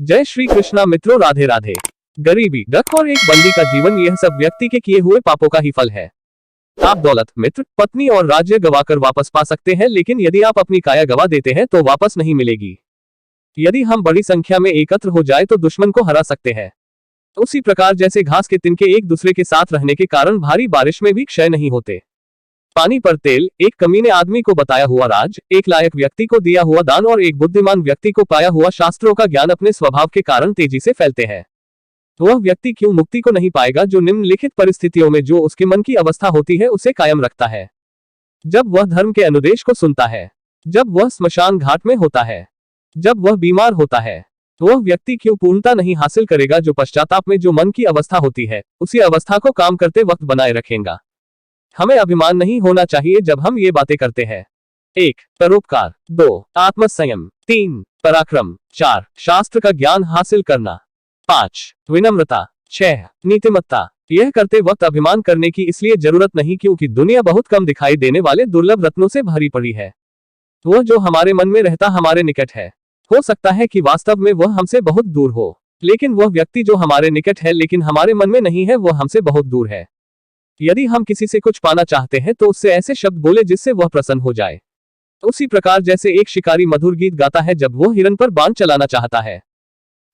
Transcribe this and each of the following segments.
जय श्री कृष्णा मित्रों, राधे राधे। गरीबी, डक और एक बंदी का जीवन, यह सब व्यक्ति के किए हुए पापों का ही फल है। आप दौलत, मित्र, पत्नी और राज्य गवाकर वापस पा सकते हैं, लेकिन यदि आप अपनी काया गवा देते हैं तो वापस नहीं मिलेगी। यदि हम बड़ी संख्या में एकत्र हो जाए तो दुश्मन को हरा सकते हैं। उसी प्रकार जैसे घास के तिनके एक दूसरे के साथ रहने के कारण भारी बारिश में भी क्षय नहीं होते। पानी पर तेल, एक कमीने आदमी को बताया हुआ राज, एक लायक व्यक्ति को दिया हुआ दान और एक बुद्धिमान व्यक्ति को पाया हुआ शास्त्रों का ज्ञान अपने स्वभाव के कारण तेजी से फैलते हैं। वह व्यक्ति क्यों मुक्ति को नहीं पाएगा जो निम्नलिखित परिस्थितियों में जो उसके मन की अवस्था होती है उसे कायम रखता है। जब वह धर्म के अनुदेश को सुनता है, जब वह स्मशान घाट में होता है, जब वह बीमार होता है, वह व्यक्ति क्यों पूर्णता नहीं हासिल करेगा जो पश्चाताप में जो मन की अवस्था होती है उसी अवस्था को काम करते वक्त बनाए रखेगा। हमें अभिमान नहीं होना चाहिए जब हम ये बातें करते हैं। 1. परोपकार, 2. आत्मसंयम, 3. पराक्रम, 4. शास्त्र का ज्ञान हासिल करना, 5. विनम्रता, 6. नीतिमत्ता। यह करते वक्त अभिमान करने की इसलिए जरूरत नहीं क्योंकि दुनिया बहुत कम दिखाई देने वाले दुर्लभ रत्नों से भरी पड़ी है। वह जो हमारे मन में रहता हमारे निकट है। हो सकता है कि वास्तव में वह हमसे बहुत दूर हो, लेकिन वह व्यक्ति जो हमारे निकट है लेकिन हमारे मन में नहीं है वह हमसे बहुत दूर है। यदि हम किसी से कुछ पाना चाहते हैं तो उससे ऐसे शब्द बोले जिससे वह प्रसन्न हो जाए। उसी प्रकार जैसे एक शिकारी मधुर गीत गाता है जब वह हिरन पर बाण चलाना चाहता है।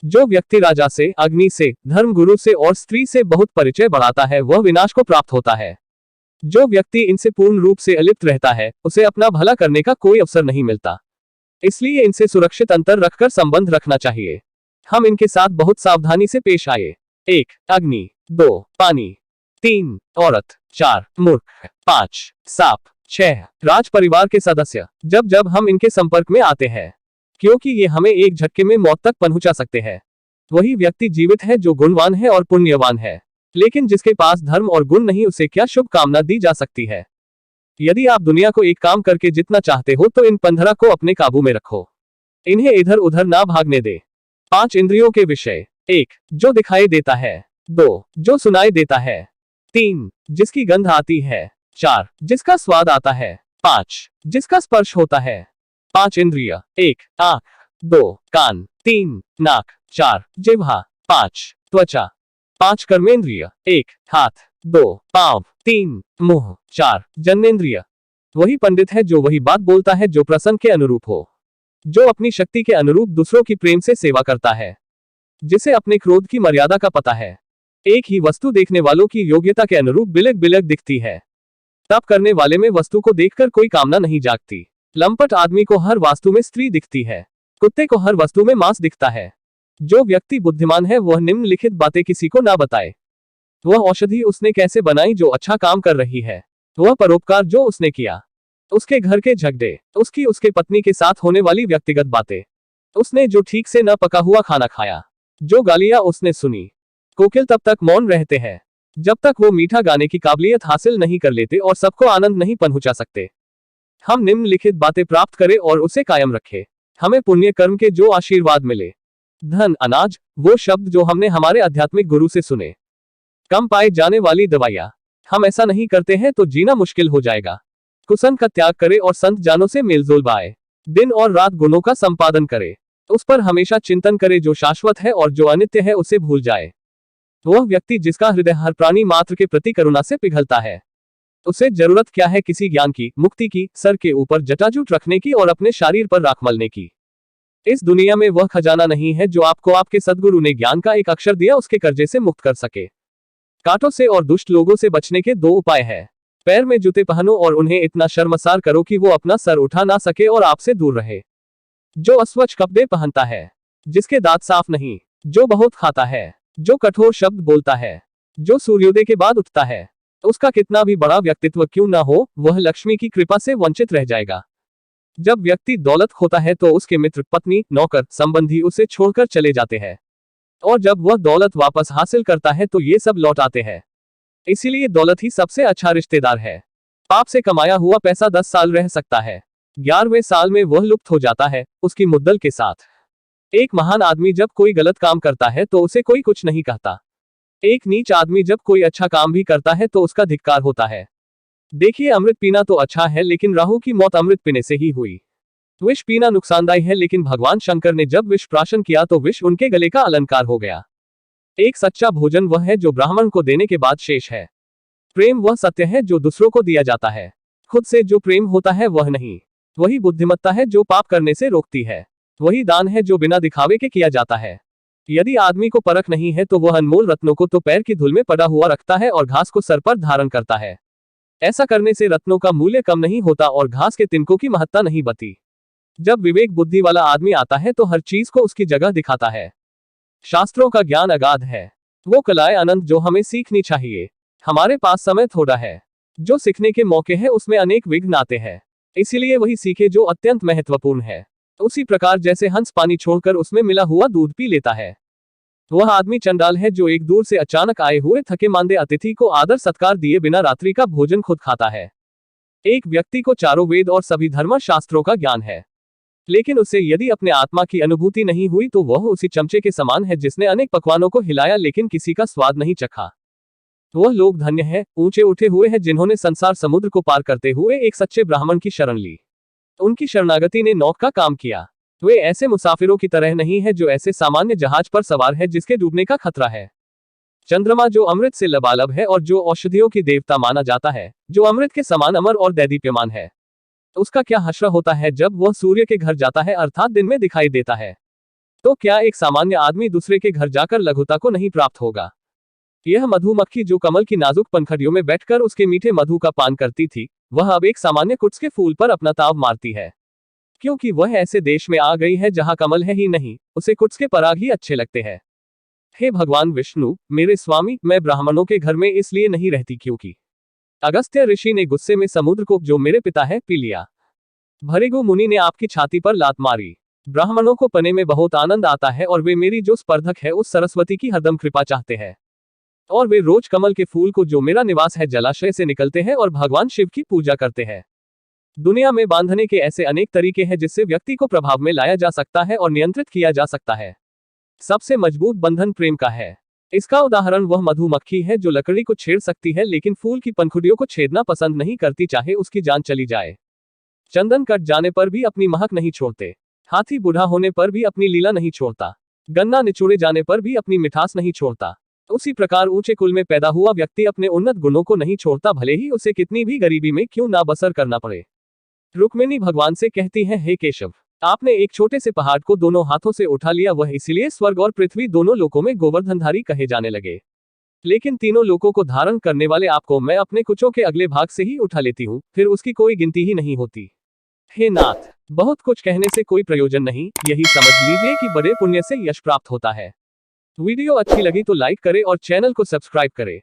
जो व्यक्ति राजा से, अग्नि से, धर्म गुरु से और स्त्री से बहुत परिचय बढ़ाता है वह विनाश को प्राप्त होता है। जो व्यक्ति इनसे पूर्ण रूप से अलिप्त रहता है उसे अपना भला करने का कोई अवसर नहीं मिलता। इसलिए इनसे सुरक्षित अंतर रखकर संबंध रखना चाहिए। हम इनके साथ बहुत सावधानी से पेश आए। 1. अग्नि, 2. पानी, 3. औरत, 4. मूर्ख, 5. सांप, 6. राज परिवार के सदस्य। जब जब हम इनके संपर्क में आते हैं, क्योंकि ये हमें एक झटके में मौत तक पहुंचा सकते हैं। वही व्यक्ति जीवित है जो गुणवान है और पुण्यवान है, लेकिन जिसके पास धर्म और गुण नहीं उसे क्या शुभ कामना दी जा सकती है। यदि आप दुनिया को एक काम करके जितना चाहते हो तो इन 15 को अपने काबू में रखो। इन्हें इधर उधर ना भागने दे। 5 इंद्रियों के विषय। 1. जो दिखाई देता है, 2. जो सुनाई देता है, 3. जिसकी गंध आती है, 4. जिसका स्वाद आता है, 5. जिसका स्पर्श होता है। 5 इंद्रिय। 1. आंख, 2. कान, 3. नाक, 4. जिह्वा, 5. त्वचा, 5 कर्मेंद्रिय। 1. हाथ, 2. पांव, 3. मुंह, 4. जन्नेन्द्रिय। वही पंडित है जो वही बात बोलता है जो प्रसंग के अनुरूप हो, जो अपनी शक्ति के अनुरूप दूसरों की प्रेम से सेवा करता है, जिसे अपने क्रोध की मर्यादा का पता है। एक ही वस्तु देखने वालों की योग्यता के अनुरूप बिलक बिलक दिखती है। तप करने वाले में वस्तु को देखकर कोई कामना नहीं जागती। लंपट आदमी को हर वास्तु में स्त्री दिखती है, कुत्ते को हर वस्तु में मांस दिखता है। जो व्यक्ति बुद्धिमान है वह निम्नलिखित बातें किसी को ना बताए। वह औषधि उसने कैसे बनाई जो अच्छा काम कर रही है, वह परोपकार जो उसने किया, उसके घर के झगड़े, उसके पत्नी के साथ होने वाली व्यक्तिगत बातें, उसने जो ठीक से न पका हुआ खाना खाया, जो गालियां उसने सुनी। कोकिल तब तक मौन रहते हैं जब तक वो मीठा गाने की काबिलियत हासिल नहीं कर लेते और सबको आनंद नहीं पहुंचा सकते। हम निम्नलिखित बातें प्राप्त करें और उसे कायम रखें। हमें पुण्य कर्म के जो आशीर्वाद मिले, धन, अनाज, वो शब्द जो हमने हमारे आध्यात्मिक गुरु से सुने, कम पाई जाने वाली दवाइयां, हम ऐसा नहीं करते हैं तो जीना मुश्किल हो जाएगा। कुसन का त्याग करे और संत जानों से मेलजोल बाए। दिन और रात गुणों का संपादन करे, उस पर हमेशा चिंतन करे जो शाश्वत है और जो अनित्य है उसे भूल जाए। वह व्यक्ति जिसका हृदय हर प्राणी मात्र के प्रति करुणा से पिघलता है, उसे जरूरत क्या है किसी ज्ञान की, मुक्ति की, सर के ऊपर जटाजूट रखने की और अपने शरीर पर राख मलने की। इस दुनिया में वह खजाना नहीं है जो आपको आपके सद्गुरु ने ज्ञान का एक अक्षर दिया उसके कर्जे से मुक्त कर सके। कांटों से और दुष्ट लोगों से बचने के 2 उपाय हैं। पैर में जूते पहनो और उन्हें इतना शर्मसार करो कि वो अपना सर उठा ना सके और आपसे दूर रहे। जो अस्वच्छ कपड़े पहनता है, जिसके दांत साफ नहीं, जो बहुत खाता है, जो कठोर शब्द बोलता है, जो सूर्योदय के बाद उठता है, उसका कितना भी बड़ा व्यक्तित्व क्यों ना हो वह लक्ष्मी की कृपा से वंचित रह जाएगा। जब व्यक्ति दौलत खोता है तो उसके मित्र, पत्नी, नौकर, संबंधी उसे छोड़कर चले जाते हैं, और जब वह दौलत वापस हासिल करता है तो ये सब लौट आते हैं। इसीलिए दौलत ही सबसे अच्छा रिश्तेदार है। पाप से कमाया हुआ पैसा 10 साल रह सकता है, 11वें साल में वह लुप्त हो जाता है उसकी मुद्दल के साथ। एक महान आदमी जब कोई गलत काम करता है तो उसे कोई कुछ नहीं कहता। एक नीच आदमी जब कोई अच्छा काम भी करता है तो उसका धिक्कार होता है। देखिए, अमृत पीना तो अच्छा है लेकिन राहु की मौत अमृत पीने से ही हुई। विष पीना नुकसानदायी है, लेकिन भगवान शंकर ने जब विष प्राशन किया तो विष उनके गले का अलंकार हो गया। एक सच्चा भोजन वह है जो ब्राह्मण को देने के बाद शेष है। प्रेम वह सत्य है जो दूसरों को दिया जाता है। खुद से जो प्रेम होता है वह नहीं। वही बुद्धिमत्ता है जो पाप करने से रोकती है। वही दान है जो बिना दिखावे के किया जाता है। यदि आदमी को परख नहीं है तो वह अनमोल रत्नों को तो पैर की धूल में पड़ा हुआ रखता है और घास को सर पर धारण करता है। ऐसा करने से रत्नों का मूल्य कम नहीं होता और घास के तिनकों की महत्ता नहीं बती। जब विवेक बुद्धि वाला आदमी आता है तो हर चीज को उसकी जगह दिखाता है। शास्त्रों का ज्ञान अगाध है। वो कलाएं अनंत जो हमें सीखनी चाहिए। हमारे पास समय थोड़ा है। जो सीखने के मौके हैं उसमें अनेक विघ्न आते हैं, इसीलिए वही सीखे जो अत्यंत महत्वपूर्ण है। उसी प्रकार जैसे हंस पानी छोड़कर उसमें मिला हुआ दूध पी लेता है, वह आदमी चंडाल है जो एक दूर से अचानक आए हुए थके मांदे अतिथि को आदर सत्कार दिए बिना रात्रि का भोजन खुद खाता है। एक व्यक्ति को चारों वेद और सभी धर्म शास्त्रों का ज्ञान है, लेकिन उसे यदि अपने आत्मा की अनुभूति नहीं हुई तो वह उसी चमचे के समान है जिसने अनेक पकवानों को हिलाया लेकिन किसी का स्वाद नहीं चखा। वह लोग धन्य है, ऊंचे उठे हुए हैं जिन्होंने संसार समुद्र को पार करते हुए एक सच्चे ब्राह्मण की शरण ली। उनकी शरणागति ने नौक का काम किया। वे ऐसे मुसाफिरों की तरह नहीं है जो ऐसे सामान्य जहाज पर सवार है जिसके डूबने का खतरा है। चंद्रमा जो अमृत से लबालब है और जो औषधियों की देवता माना जाता है, जो अमृत के समान अमर और दैदीप्यमान है, उसका क्या हश्र होता है जब वह सूर्य के घर जाता है अर्थात दिन में दिखाई देता है। तो क्या एक सामान्य आदमी दूसरे के घर जाकर लघुता को नहीं प्राप्त होगा? यह मधुमक्खी जो कमल की नाजुक पंखड़ियों में बैठकर उसके मीठे मधु का पान करती थी, वह अब एक सामान्य कुट्स के फूल पर अपना ताव मारती है, क्योंकि वह ऐसे देश में आ गई है जहां कमल है ही नहीं, उसे कुट्स के पराग ही अच्छे लगते हैं। हे भगवान विष्णु, मेरे स्वामी, मैं ब्राह्मणों के घर में इसलिए नहीं रहती क्योंकि अगस्त्य ऋषि ने गुस्से में समुद्र को, जो मेरे पिता है, पी लिया। भृगु मुनि ने आपकी छाती पर लात मारी। ब्राह्मणों को पने में बहुत आनंद आता है और वे मेरी जो स्पर्धक है उस सरस्वती की हरदम कृपा चाहते हैं, और वे रोज कमल के फूल को, जो मेरा निवास है, जलाशय से निकलते हैं और भगवान शिव की पूजा करते हैं। दुनिया में बांधने के ऐसे अनेक तरीके हैं जिससे व्यक्ति को प्रभाव में लाया जा सकता है और नियंत्रित किया जा सकता है। सबसे मजबूत बंधन प्रेम का है। इसका उदाहरण वह मधुमक्खी है जो लकड़ी को छेड़ सकती है लेकिन फूल की पंखुड़ियों को छेदना पसंद नहीं करती, चाहे उसकी जान चली जाए। चंदन कट जाने पर भी अपनी महक नहीं छोड़ते। हाथी बूढ़ा होने पर भी अपनी लीला नहीं छोड़ता। गन्ना निचोड़े जाने पर भी अपनी मिठास नहीं छोड़ता। उसी प्रकार ऊंचे कुल में पैदा हुआ व्यक्ति अपने उन्नत गुणों को नहीं छोड़ता, भले ही उसे कितनी भी गरीबी में क्यों ना बसर करना पड़े। रुक्मिणी भगवान से कहती है, हे केशव, आपने एक छोटे से पहाड़ को दोनों हाथों से उठा लिया, वह इसलिए स्वर्ग और पृथ्वी दोनों लोकों में गोवर्धनधारी कहे जाने लगे। लेकिन तीनों लोकों को धारण करने वाले आपको मैं अपने कुचों के अगले भाग से ही उठा लेती हूँ, फिर उसकी कोई गिनती ही नहीं होती। हे नाथ, बहुत कुछ कहने से कोई प्रयोजन नहीं, यही समझ लीजिए कि बड़े पुण्य से यश प्राप्त होता है। वीडियो अच्छी लगी तो लाइक करें और चैनल को सब्सक्राइब करें।